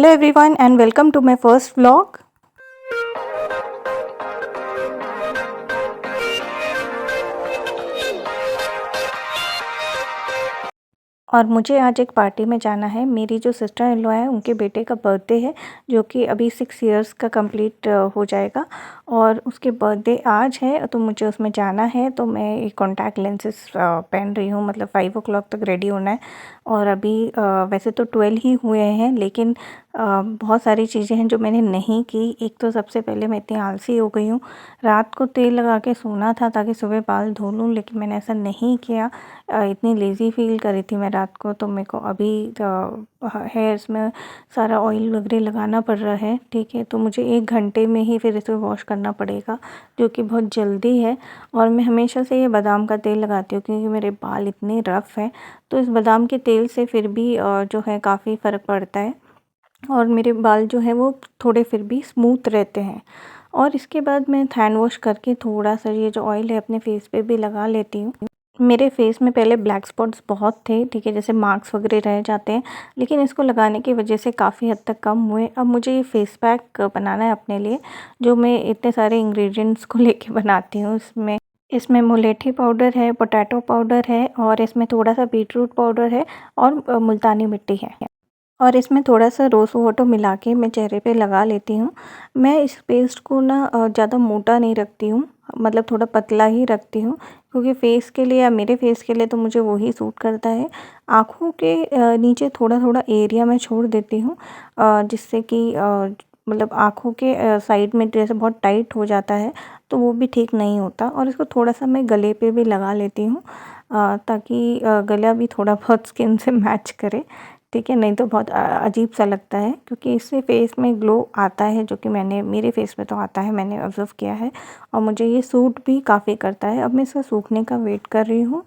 Hello everyone and welcome to my first vlog। और मुझे आज एक पार्टी में जाना है। मेरी जो सिस्टर इन लॉ है उनके बेटे का बर्थडे है, जो कि अभी 6 इयर्स का कंप्लीट हो जाएगा और उसके बर्थडे आज है, तो मुझे उसमें जाना है। तो मैं ये कॉन्टैक्ट लेंसेस पहन रही हूँ, मतलब 5 o'clock तक रेडी होना है। और अभी वैसे तो 12 ही हुए हैं, लेकिन बहुत सारी चीज़ें हैं जो मैंने नहीं की। एक तो सबसे पहले मैं इतनी आलसी हो गई हूँ, रात को तेल लगा के सोना था ताकि सुबह बाल धो लूँ, लेकिन मैंने ऐसा नहीं किया। इतनी लेज़ी फ़ील कर रही थी मैं रात को, तो मेरे को अभी हेयर्स में सारा ऑयल वगैरह लगाना पड़ रहा है। ठीक है, तो मुझे 1 घंटे में ही फिर इसे वॉश करना पड़ेगा, जो कि बहुत जल्दी है। और मैं हमेशा से ये बादाम का तेल लगाती हूँ क्योंकि मेरे बाल इतने रफ़ हैं, तो इस बादाम के तेल से फिर भी जो है काफ़ी फ़र्क पड़ता है और मेरे बाल जो हैं वो थोड़े फिर भी स्मूथ रहते हैं। और इसके बाद मैं हैंड वॉश करके थोड़ा-सा ये जो ऑयल है अपने फेस पे भी लगा लेती हूँ। मेरे फेस में पहले ब्लैक स्पॉट्स बहुत थे, ठीक है, जैसे मार्क्स वगैरह रह जाते हैं, लेकिन इसको लगाने की वजह से काफ़ी हद तक कम हुए। अब मुझे ये फेस पैक बनाना है अपने लिए, जो मैं इतने सारे इंग्रेडिएंट्स को लेके बनाती हूँ। इसमें इसमें मुलेठी पाउडर है, पोटैटो पाउडर है और इसमें थोड़ा-सा बीटरूट पाउडर है और मुल्तानी मिट्टी है। और इसमें थोड़ा-सा रोज़ वाटर मिला के मैं चेहरे पे लगा लेती हूँ। मैं इस पेस्ट को ना ज़्यादा मोटा नहीं रखती हूँ, मतलब थोड़ा पतला ही रखती हूँ, क्योंकि फ़ेस के लिए या मेरे फ़ेस के लिए तो मुझे वही सूट करता है। आँखों के नीचे थोड़ा-थोड़ा एरिया मैं छोड़ देती हूँ, जिससे कि मतलब आँखों के साइड में जैसे बहुत टाइट हो जाता है, तो वो भी ठीक नहीं होता। और इसको थोड़ा-सा मैं गले पे भी लगा लेती हूँ, ताकि गला भी थोड़ा बहुत स्किन से मैच करे। ठीक है, नहीं तो बहुत अजीब सा लगता है, क्योंकि इससे फेस में ग्लो आता है, जो कि मेरे फेस पे तो आता है, मैंने ऑब्ज़र्व किया है और मुझे ये सूट भी काफ़ी करता है। अब मैं इसका सूखने का वेट कर रही हूँ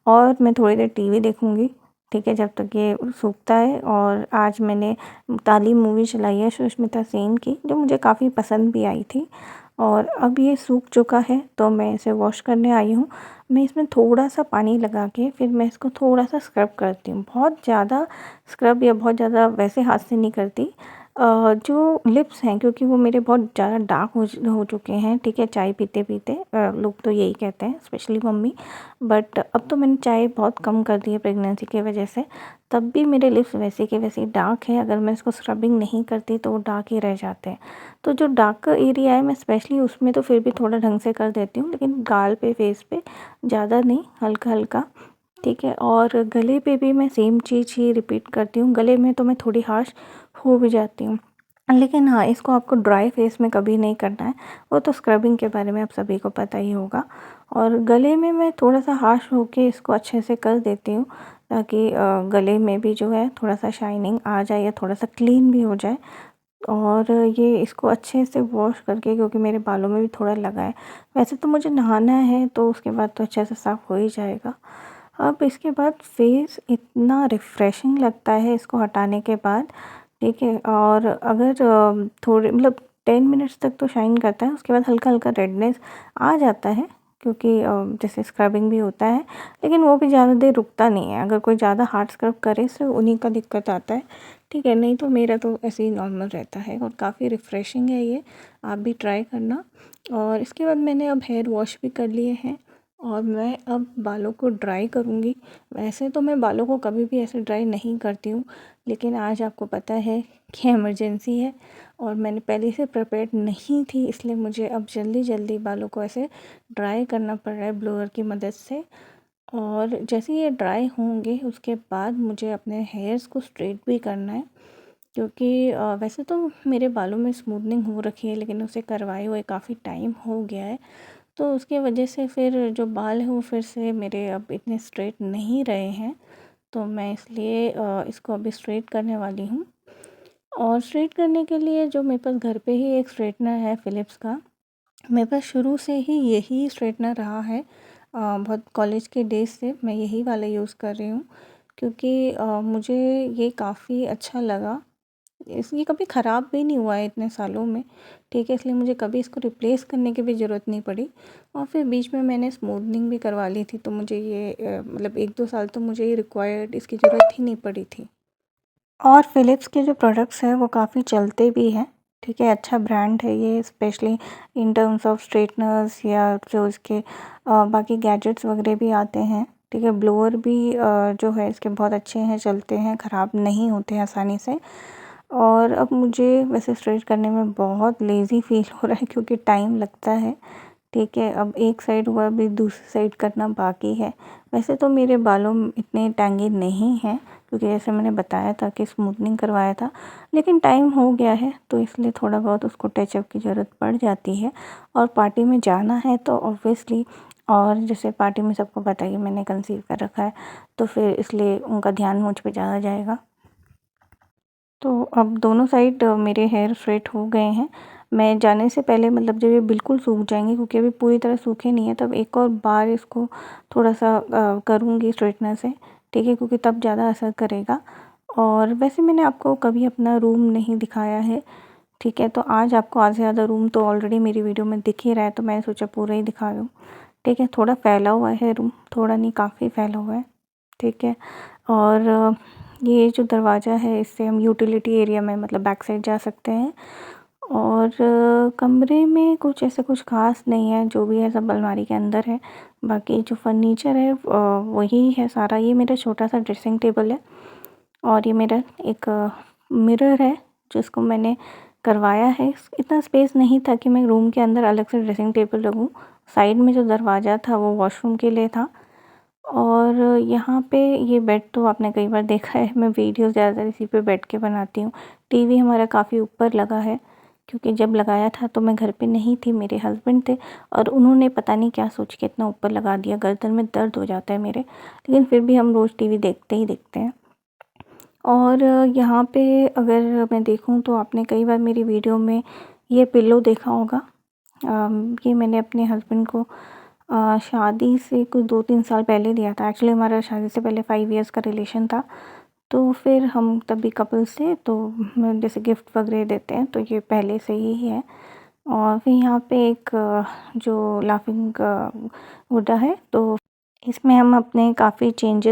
और मैं थोड़ी देर टीवी देखूँगी, ठीक है, जब तक ये सूखता है। और आज मैंने तालीम मूवी चलाई है सुष्मिता सेन की, जो मुझे काफ़ी पसंद भी आई थी। और अब ये सूख चुका है, तो मैं इसे वॉश करने आई हूँ। मैं इसमें थोड़ा-सा पानी लगा के फिर मैं इसको थोड़ा-सा स्क्रब करती हूँ। बहुत ज़्यादा स्क्रब या बहुत ज़्यादा वैसे हाथ से नहीं करती। जो लिप्स हैं, क्योंकि वो मेरे बहुत ज़्यादा डार्क हो चुके हैं, ठीक है, चाय पीते-पीते लोग तो यही कहते हैं, स्पेशली मम्मी। बट अब तो मैंने चाय बहुत कम कर दी है प्रेगनेंसी की वजह से, तब भी मेरे लिप्स वैसे के वैसे ही डार्क है। अगर मैं इसको स्क्रबिंग नहीं करती तो वो डार्क ही रह जाते हैं। तो जो डार्क एरिया है मैं स्पेशली उसमें तो फिर भी थोड़ा ढंग से कर देती हूँ, लेकिन गाल पे, फेस पे ज़्यादा नहीं, हल्का-हल्का, ठीक है। और गले पे भी मैं सेम चीज़ ही रिपीट करती हूँ। गले में तो मैं थोड़ी हार्श हो भी जाती हूँ, लेकिन हाँ, इसको आपको ड्राई फेस में कभी नहीं करना है। वो तो स्क्रबिंग के बारे में आप सभी को पता ही होगा। और गले में मैं थोड़ा-सा हार्श होके इसको अच्छे से कर देती हूँ, ताकि गले में भी जो है थोड़ा-सा शाइनिंग आ जाए या थोड़ा-सा क्लीन भी हो जाए। और ये इसको अच्छे से वॉश करके, क्योंकि मेरे बालों में भी थोड़ा लगा है। वैसे तो मुझे नहाना है, तो उसके बाद तो अच्छे से साफ़ हो ही जाएगा। अब इसके बाद फेस इतना रिफ़्रेशिंग लगता है इसको हटाने के बाद, ठीक है। और अगर थोड़े मतलब 10 मिनट्स तक तो शाइन करता है, उसके बाद हल्का-हल्का रेडनेस आ जाता है, क्योंकि जैसे स्क्रबिंग भी होता है, लेकिन वो भी ज़्यादा देर रुकता नहीं है। अगर कोई ज़्यादा हार्ड स्क्रब करे सिर्फ उन्हीं का दिक्कत आता है, ठीक है, नहीं तो मेरा तो ऐसे ही नॉर्मल रहता है और काफ़ी रिफ़्रेशिंग है ये, आप भी ट्राई करना। और इसके बाद मैंने अब हेयर वॉश भी कर लिए हैं और मैं अब बालों को ड्राई करूँगी। वैसे तो मैं बालों को कभी भी ऐसे ड्राई नहीं करती हूँ, लेकिन आज आपको पता है कि इमरजेंसी है और मैंने पहले से प्रिपेयर्ड नहीं थी, इसलिए मुझे अब जल्दी-जल्दी बालों को ऐसे ड्राई करना पड़ रहा है ब्लोअर की मदद से। और जैसे ये ड्राई होंगे उसके बाद मुझे अपने हेयर्स को स्ट्रेट भी करना है, क्योंकि वैसे तो मेरे बालों में स्मूथनिंग हो रखी है, लेकिन उसे करवाए हुए काफ़ी टाइम हो गया है, तो उसकी वजह से फिर जो बाल हैं वो फिर से मेरे अब इतने स्ट्रेट नहीं रहे हैं। तो मैं इसलिए इसको अभी स्ट्रेट करने वाली हूँ। और स्ट्रेट करने के लिए जो मेरे पास घर पे ही एक स्ट्रेटनर है फ़िलिप्स का, मेरे पास शुरू से ही यही स्ट्रेटनर रहा है। बहुत कॉलेज के डेज़ से मैं यही वाला यूज़ कर रही हूँ, क्योंकि मुझे ये काफ़ी अच्छा लगा। ये कभी ख़राब भी नहीं हुआ है इतने सालों में, ठीक है, इसलिए मुझे कभी इसको रिप्लेस करने की भी ज़रूरत नहीं पड़ी। और फिर बीच में मैंने स्मूथनिंग भी करवा ली थी, तो मुझे ये मतलब 1-2 साल तो मुझे ये रिक्वायर्ड इसकी ज़रूरत ही नहीं पड़ी थी। और फ़िलिप्स के जो प्रोडक्ट्स हैं वो काफ़ी चलते भी हैं, ठीक है, अच्छा ब्रांड है ये, specially in terms of straighteners या जो इसके बाकी गैजेट्स वगैरह भी आते हैं, ठीक है। ब्लोअर भी जो है इसके बहुत अच्छे हैं, चलते हैं, ख़राब नहीं होते हैं आसानी से। और अब मुझे वैसे स्ट्रेट करने में बहुत लेज़ी फ़ील हो रहा है क्योंकि टाइम लगता है, ठीक है। अब एक साइड हुआ, अभी दूसरी साइड करना बाकी है। वैसे तो मेरे बालों में इतने टैंगी नहीं हैं क्योंकि जैसे मैंने बताया था कि स्मूथनिंग करवाया था, लेकिन टाइम हो गया है तो इसलिए थोड़ा बहुत उसको टचअप की ज़रूरत पड़ जाती है। और पार्टी में जाना है तो ऑब्वियसली, और जैसे पार्टी में सबको पता है कि मैंने कंसीव कर रखा है, तो फिर इसलिए उनका ध्यान मुझ पे ज़्यादा जाएगा। तो अब दोनों साइड मेरे हेयर स्ट्रेट हो गए हैं। मैं जाने से पहले, मतलब जब ये बिल्कुल सूख जाएंगे, क्योंकि अभी पूरी तरह सूखे नहीं है, तब एक और बार इसको थोड़ा सा करूँगी स्ट्रेटनर से, ठीक है, क्योंकि तब ज़्यादा असर करेगा। और वैसे मैंने आपको कभी अपना रूम नहीं दिखाया है, ठीक है, तो आज आपको आधे से ज़्यादा रूम तो ऑलरेडी मेरी वीडियो में दिख ही रहा है, तो मैंने सोचा पूरा ही दिखा दूँ, ठीक है। थोड़ा फैला हुआ है रूम, थोड़ा नहीं काफ़ी फैला हुआ है, ठीक है। और ये जो दरवाज़ा है इससे हम यूटिलिटी एरिया में, मतलब बैक साइड जा सकते हैं। और कमरे में कुछ ऐसा कुछ ख़ास नहीं है, जो भी है सब अलमारी के अंदर है। बाकी जो फर्नीचर है वही है सारा। ये मेरा छोटा सा ड्रेसिंग टेबल है और ये मेरा एक मिरर है जिसको मैंने करवाया है। इतना स्पेस नहीं था कि मैं रूम के अंदर अलग से ड्रेसिंग टेबल रखूँ। साइड में जो दरवाज़ा था वो वॉशरूम के लिए था। और यहाँ पे ये बेड तो आपने कई बार देखा है, मैं वीडियो ज़्यादातर इसी पे बैठ के बनाती हूँ। टीवी हमारा काफ़ी ऊपर लगा है क्योंकि जब लगाया था तो मैं घर पे नहीं थी, मेरे हस्बैंड थे और उन्होंने पता नहीं क्या सोच के इतना ऊपर लगा दिया। गर्दन में दर्द हो जाता है मेरे, लेकिन फिर भी हम रोज़ टीवी देखते ही देखते हैं। और यहाँ पे अगर मैं देखूँ तो आपने कई बार मेरी वीडियो में ये पिल्लो देखा होगा। ये मैंने अपने हस्बैंड को शादी से कुछ 2-3 साल पहले दिया था। एक्चुअली हमारा शादी से पहले 5 इयर्स का रिलेशन था, तो फिर हम तब भी कपल्स थे, तो जैसे गिफ्ट वगैरह देते हैं तो ये पहले से ही है। और फिर यहाँ पे एक जो लाफिंग गुड्डा है, तो इसमें हम अपने काफ़ी चेंज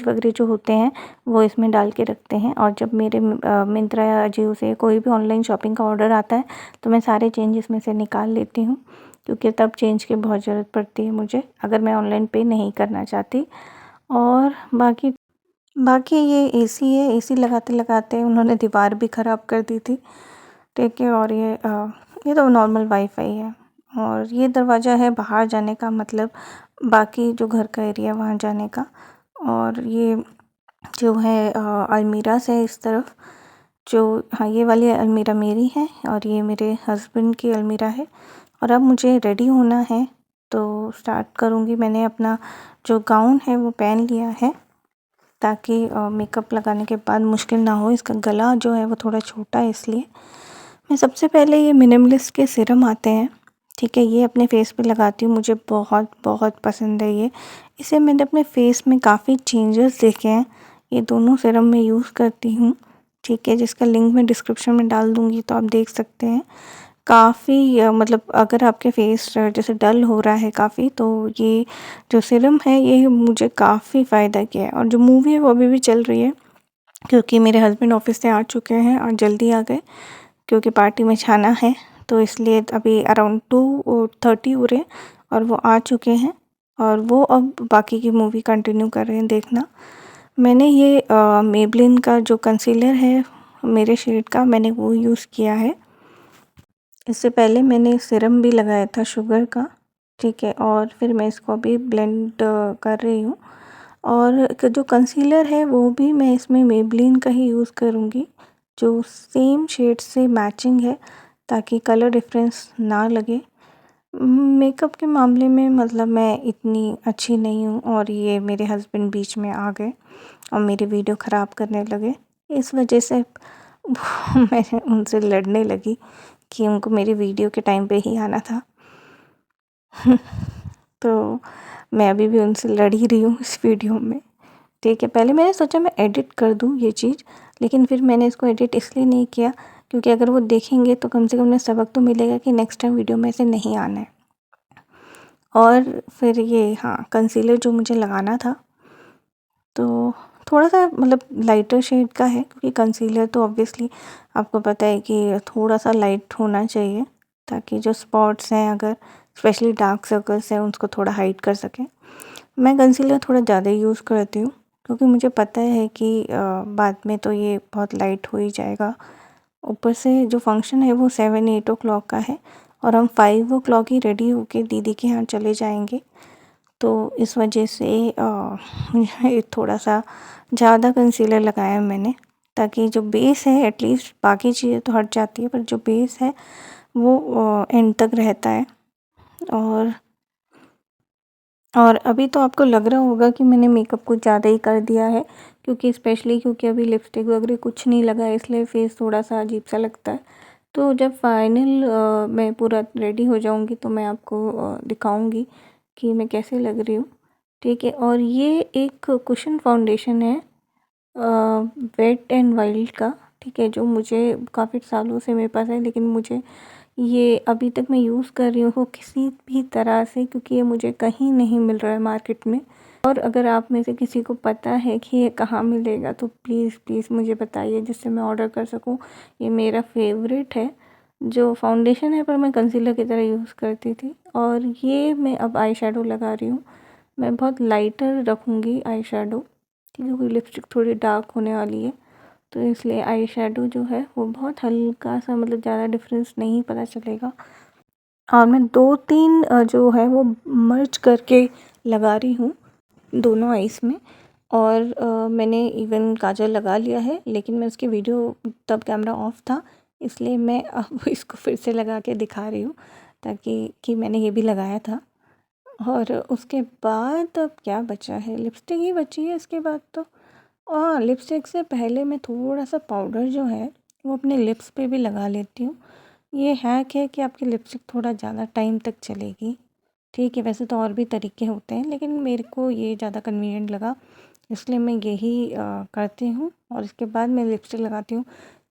वगैरह जो होते हैं वो इसमें डाल के रखते हैं। और जब मेरे मिंत्रा या अजियो से कोई भी ऑनलाइन शॉपिंग का ऑर्डर आता है तो मैं सारे चेंज इसमें से निकाल लेती हूँ, क्योंकि तब चेंज की बहुत ज़रूरत पड़ती है मुझे, अगर मैं ऑनलाइन पे नहीं करना चाहती। और बाकी बाकी ये एसी है, एसी लगाते-लगाते उन्होंने दीवार भी ख़राब कर दी थी, ठीक है। और ये तो नॉर्मल वाईफ़ाई है। और ये दरवाज़ा है बाहर जाने का, मतलब बाकी जो घर का एरिया वहाँ जाने का। और ये जो है अलमीरास है इस तरफ, जो हाँ, ये वाली अलमीरा मेरी है और ये मेरे हस्बैंड की अलमीरा है। और अब मुझे रेडी होना है तो स्टार्ट करूँगी। मैंने अपना जो गाउन है वो पहन लिया है ताकि मेकअप लगाने के बाद मुश्किल ना हो। इसका गला जो है वो थोड़ा छोटा है, इसलिए मैं सबसे पहले ये मिनिमलिस्ट के सीरम आते हैं, ठीक है, ये अपने फेस पे लगाती हूँ। मुझे बहुत बहुत पसंद है ये। इसे मैंने अपने फेस में काफ़ी चेंजेस देखे हैं। ये दोनों सीरम मैं यूज़ करती हूँ, ठीक है, जिसका लिंक मैं डिस्क्रिप्शन में डाल दूँगी तो आप देख सकते हैं। काफ़ी मतलब अगर आपके फेस जैसे डल हो रहा है काफ़ी, तो ये जो सीरम है ये मुझे काफ़ी फ़ायदा किया है। और जो मूवी है वो अभी भी चल रही है, क्योंकि मेरे हस्बैंड ऑफिस से आ चुके हैं और जल्दी आ गए क्योंकि पार्टी में जाना है, तो इसलिए अभी अराउंड 2:30 हो रहे हैं और वो आ चुके हैं और वो अब बाकी की मूवी कंटिन्यू कर रहे हैं देखना। मैंने ये मेबलिन का जो कंसीलर है मेरे शेड का, मैंने वो यूज़ किया है। इससे पहले मैंने सीरम भी लगाया था शुगर का, ठीक है, और फिर मैं इसको अभी ब्लेंड कर रही हूँ। और जो कंसीलर है वो भी मैं इसमें मेबलिन का ही यूज़ करूँगी, जो सेम शेड से मैचिंग है, ताकि कलर डिफरेंस ना लगे। मेकअप के मामले में मतलब मैं इतनी अच्छी नहीं हूँ और ये मेरे हस्बैंड बीच में आ गए और मेरी वीडियो ख़राब करने लगे। इस वजह से मैं उनसे लड़ने लगी कि उनको मेरी वीडियो के टाइम पे ही आना था। तो मैं अभी भी उनसे लड़ ही रही हूँ इस वीडियो में, ठीक है। पहले मैंने सोचा मैं एडिट कर दूँ ये चीज़, लेकिन फिर मैंने इसको एडिट इसलिए नहीं किया क्योंकि अगर वो देखेंगे तो कम से कम उन्हें सबक तो मिलेगा कि नेक्स्ट टाइम वीडियो में ऐसे नहीं आना है। और फिर ये हाँ, कंसीलर जो मुझे लगाना था, तो थोड़ा सा मतलब लाइटर शेड का है, क्योंकि कंसीलर तो ऑब्वियसली आपको पता है कि थोड़ा सा लाइट होना चाहिए ताकि जो स्पॉट्स हैं, अगर स्पेशली डार्क सर्कल्स हैं, उसको थोड़ा हाइड कर सकें। मैं कंसीलर थोड़ा ज़्यादा यूज़ करती हूँ क्योंकि मुझे पता है कि बाद में तो ये बहुत लाइट हो ही जाएगा। ऊपर से जो फंक्शन है वो 7-8 ओ क्लॉक का है और हम 5 ओ क्लॉक ही रेडी होके दीदी के यहाँ चले जाएंगे। तो इस वजह से मुझे थोड़ा सा ज़्यादा कंसीलर लगाया मैंने, ताकि जो बेस है एटलीस्ट, बाकी चीज़ें तो हट जाती है पर जो बेस है वो एंड तक रहता है। और अभी तो आपको लग रहा होगा कि मैंने मेकअप कुछ ज़्यादा ही कर दिया है, क्योंकि अभी लिपस्टिक वगैरह कुछ नहीं लगा है, इसलिए फेस थोड़ा सा अजीब सा लगता है। तो जब फाइनल मैं पूरा रेडी हो जाऊंगी तो मैं आपको दिखाऊंगी कि मैं कैसे लग रही हूँ। ठीक है, और ये एक कुशन फाउंडेशन है वेट एंड वाइल्ड का। ठीक है, जो मुझे काफ़ी सालों से मेरे पास है, लेकिन मुझे ये अभी तक मैं यूज़ कर रही हूँ किसी भी तरह से, क्योंकि ये मुझे कहीं नहीं मिल रहा है मार्केट में। और अगर आप में से किसी को पता है कि ये कहाँ मिलेगा तो प्लीज़ प्लीज़ मुझे बताइए, जिससे मैं ऑर्डर कर सकूँ। ये मेरा फेवरेट है, जो फाउंडेशन है पर मैं कंसीलर की तरह यूज़ करती थी। और ये मैं अब आई शेडो लगा रही हूँ। मैं बहुत लाइटर रखूँगी आई शेडो, क्योंकि लिपस्टिक थोड़ी डार्क होने वाली है, तो इसलिए आई शेडो जो है वो बहुत हल्का सा, मतलब ज़्यादा डिफरेंस नहीं पता चलेगा। और मैं 2-3 जो है वो मर्ज करके लगा रही हूँ दोनों आईज़ में। और मैंने इवन काजल लगा लिया है, लेकिन मैं उसकी वीडियो, तब कैमरा ऑफ था, इसलिए मैं अब इसको फिर से लगा के दिखा रही हूँ, ताकि कि मैंने ये भी लगाया था। और उसके बाद अब क्या बचा है, लिपस्टिक ही बची है इसके बाद तो। और लिपस्टिक से पहले मैं थोड़ा सा पाउडर जो है वो अपने लिप्स पे भी लगा लेती हूँ। ये हैक है कि आपकी लिपस्टिक थोड़ा ज़्यादा टाइम तक चलेगी। ठीक है, वैसे तो और भी तरीके होते हैं, लेकिन मेरे को ये ज़्यादा कन्वीनियंट लगा, इसलिए मैं यही करती हूँ और इसके बाद मैं लिपस्टिक लगाती हूँ।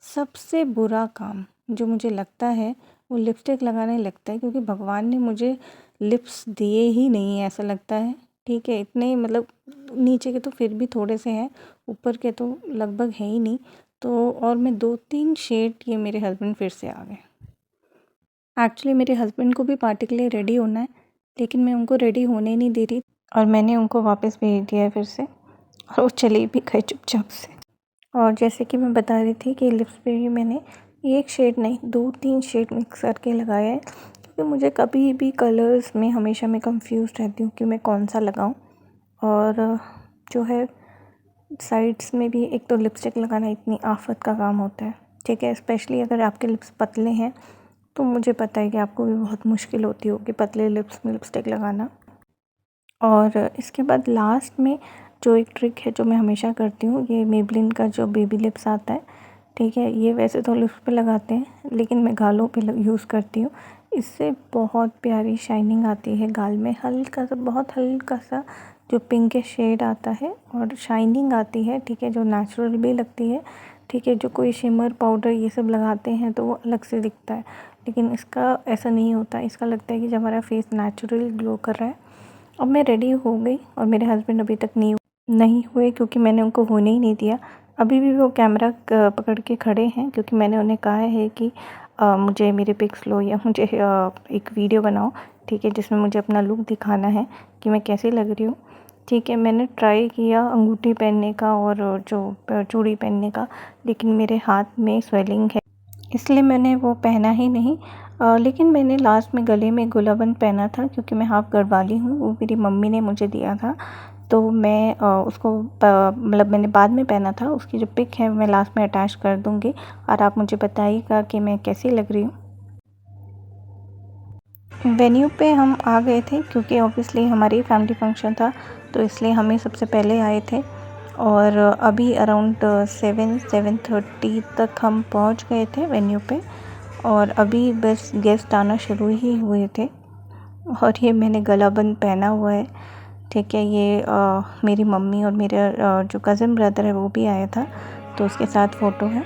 सबसे बुरा काम जो मुझे लगता है वो लिपस्टिक लगाने लगता है, क्योंकि भगवान ने मुझे लिप्स दिए ही नहीं है, ऐसा लगता है। ठीक है, इतने मतलब नीचे के तो फिर भी थोड़े से हैं, ऊपर के तो लगभग है ही नहीं। तो और मैं 2-3 शेड, ये मेरे हस्बैंड फिर से आ गए। एक्चुअली मेरे हस्बैंड को भी पार्टी के लिए रेडी होना है, लेकिन मैं उनको रेडी होने नहीं दे रही और मैंने उनको वापस भेज दिया है फिर से, और वो चले भी गए चुपचाप से। और जैसे कि मैं बता रही थी कि लिप्स पे भी मैंने एक शेड नहीं 2-3 शेड मिक्स करके लगाया है, क्योंकि मुझे कभी भी कलर्स में हमेशा मैं कंफ्यूज रहती हूँ कि मैं कौन सा लगाऊँ। और जो है साइड्स में भी, एक तो लिपस्टिक लगाना इतनी आफत का काम होता है। ठीक है, स्पेशली अगर आपके लिप्स पतले हैं तो मुझे पता है कि आपको भी बहुत मुश्किल होती होगी पतले लिप्स में लिपस्टिक लगाना। और इसके बाद लास्ट में जो एक ट्रिक है जो मैं हमेशा करती हूँ, ये मेबलिन का जो बेबी लिप्स आता है। ठीक है, ये वैसे तो लिप्स पे लगाते हैं, लेकिन मैं गालों पे यूज़ करती हूँ। इससे बहुत प्यारी शाइनिंग आती है गाल में, हल्का सा, बहुत हल्का सा जो पिंक शेड आता है और शाइनिंग आती है। ठीक है, जो नेचुरल भी लगती है। ठीक है, जो कोई शिमर पाउडर ये सब लगाते हैं तो वो अलग से दिखता है, लेकिन इसका ऐसा नहीं होता। इसका लगता है कि जब हमारा फेस नेचुरल ग्लो कर रहा है। अब मैं रेडी हो गई और मेरे हस्बैंड अभी तक नहीं हुए, क्योंकि मैंने उनको होने ही नहीं दिया। अभी भी वो कैमरा पकड़ के खड़े हैं, क्योंकि मैंने उन्हें कहा है कि मुझे मेरे पिक्स लो या मुझे एक वीडियो बनाओ। ठीक है, जिसमें मुझे अपना लुक दिखाना है कि मैं कैसे लग रही हूँ। ठीक है, मैंने ट्राई किया अंगूठी पहनने का और जो चूड़ी पहनने का, लेकिन मेरे हाथ में स्वेलिंग है, इसलिए मैंने वो पहना ही नहीं। लेकिन मैंने लास्ट में गले में गुलाबंद पहना था, क्योंकि मैं हाफ गढ़वाली हूँ, वो मेरी मम्मी ने मुझे दिया था। तो मैं उसको मतलब मैंने बाद में पहना था। उसकी जो पिक है मैं लास्ट में अटैच कर दूँगी, और आप मुझे बताइएगा कि मैं कैसी लग रही हूँ। वेन्यू पे हम आ गए थे, क्योंकि ऑब्वियसली हमारी फैमिली फंक्शन था, तो इसलिए हमें सबसे पहले आए थे। और अभी अराउंड 7-7:30 तक हम पहुंच गए थे वेन्यू पे, और अभी बस गेस्ट आना शुरू ही हुए थे। और ये मैंने गलाबंद पहना हुआ है। ठीक है, ये मेरी मम्मी और मेरा जो कज़न ब्रदर है वो भी आया था, तो उसके साथ फ़ोटो है।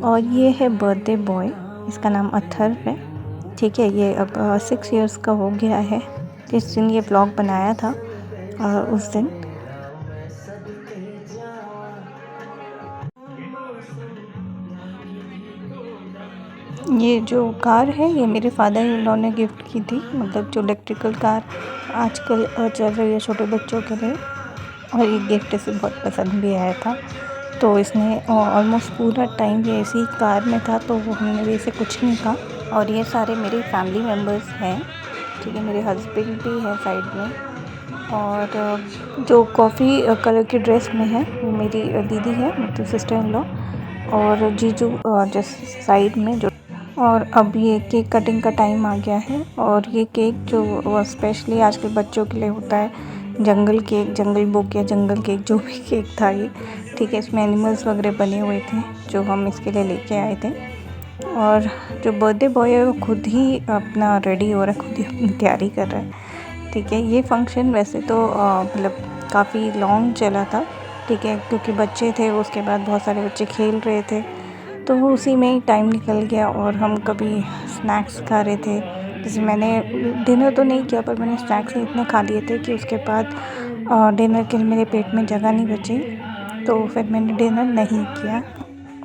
और ये है बर्थडे बॉय, इसका नाम अथर है। ठीक है, ये अब 6 इयर्स का हो गया है। जिस दिन ये व्लॉग बनाया था उस दिन। ये जो कार है ये मेरे फादर इन लॉ ने गिफ्ट की थी, मतलब जो इलेक्ट्रिकल कार आजकल चल रही है छोटे बच्चों के लिए। और ये गिफ्ट इसे बहुत पसंद भी आया था, तो इसने ऑलमोस्ट पूरा टाइम ये ऐसी कार में था, तो वो हमने भी इसे कुछ नहीं कहा। और ये सारे मेरे फैमिली मेम्बर्स हैं, ठीक है। मेरे हस्बैंड भी है साइड में, और जो कॉफ़ी कलर की ड्रेस में है वो मेरी दीदी है, मतलब सिस्टर इन लॉ। और जीजू जिस साइड में जो। और अब ये केक कटिंग का टाइम आ गया है, और ये केक जो स्पेशली आजकल बच्चों के लिए होता है, जंगल केक, जंगल बुक या जंगल केक, जो भी केक था ये, ठीक है। इसमें एनिमल्स वगैरह बने हुए थे जो हम इसके लिए लेके आए थे। और जो बर्थडे बॉय है वो खुद ही अपना रेडी हो रहा है, खुद ही अपनी तैयारी कर रहा है, ठीक है। ये फंक्शन वैसे तो मतलब काफ़ी लॉन्ग चला था, ठीक है, क्योंकि बच्चे थे, उसके बाद बहुत सारे बच्चे खेल रहे थे, तो उसी में ही टाइम निकल गया। और हम कभी स्नैक्स खा रहे थे, जैसे मैंने डिनर तो नहीं किया, पर मैंने स्नैक्स ही इतने खा लिए थे कि उसके बाद डिनर के लिए मेरे पेट में जगह नहीं बची, तो फिर मैंने डिनर नहीं किया।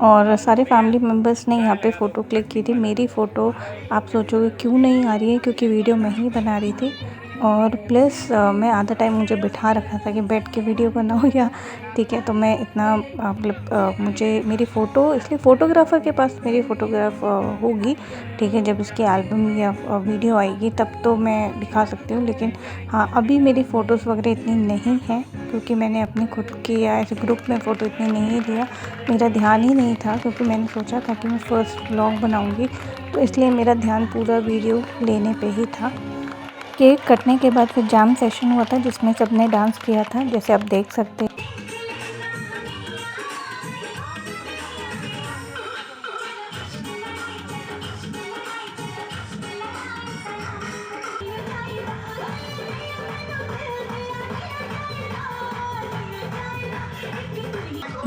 और सारे फैमिली मेम्बर्स ने यहाँ पे फ़ोटो क्लिक की थी। मेरी फ़ोटो आप सोचोगे क्यों नहीं आ रही है, क्योंकि वीडियो मैं ही बना रही थी। और प्लस मैं आधा टाइम मुझे बिठा रखा था कि बैठ के वीडियो बनाओ या, ठीक है। तो मैं इतना मतलब मुझे मेरी फ़ोटो, इसलिए फ़ोटोग्राफ़र के पास मेरी फ़ोटोग्राफ होगी, ठीक है। जब इसकी एल्बम या वीडियो आएगी तब तो मैं दिखा सकती हूँ, लेकिन हाँ, अभी मेरी फ़ोटोज़ वगैरह इतनी नहीं हैं, क्योंकि मैंने अपनी खुद की या ऐसे ग्रुप में फ़ोटो इतनी नहीं लिया। मेरा ध्यान ही नहीं था, क्योंकि मैंने सोचा था कि मैं फ़र्स्ट व्लॉग बनाऊँगी, तो इसलिए मेरा ध्यान पूरा वीडियो लेने पे ही था। केक कटने के बाद फिर जैम सेशन हुआ था, जिसमें सबने डांस किया था, जैसे आप देख सकते हैं।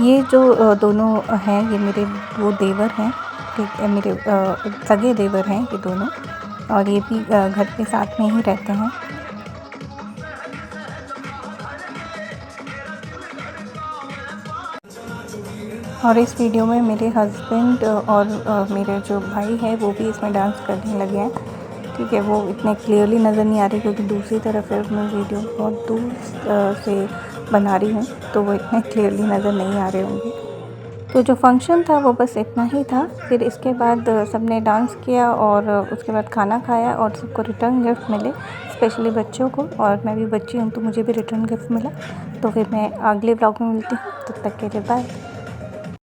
ये जो दोनों हैं, ये मेरे वो देवर हैं, ठीक है, मेरे सगे देवर हैं ये दोनों, और ये भी घर के साथ में ही रहते हैं। और इस वीडियो में मेरे हस्बैंड और मेरे जो भाई है वो भी इसमें डांस करने लगे हैं, ठीक है। वो इतने क्लियरली नज़र नहीं आ रही, क्योंकि दूसरी तरफ है, मैं वीडियो बहुत दूर से बना रही हूँ, तो वो इतने क्लियरली नज़र नहीं आ रहे होंगे। तो जो फंक्शन था वो बस इतना ही था। फिर इसके बाद सबने डांस किया, और उसके बाद खाना खाया, और सबको रिटर्न गिफ्ट मिले, स्पेशली बच्चों को। और मैं भी बच्ची हूँ, तो मुझे भी रिटर्न गिफ्ट मिला। तो फिर मैं अगले व्लॉग में मिलती हूँ, तब तक के लिए बाय।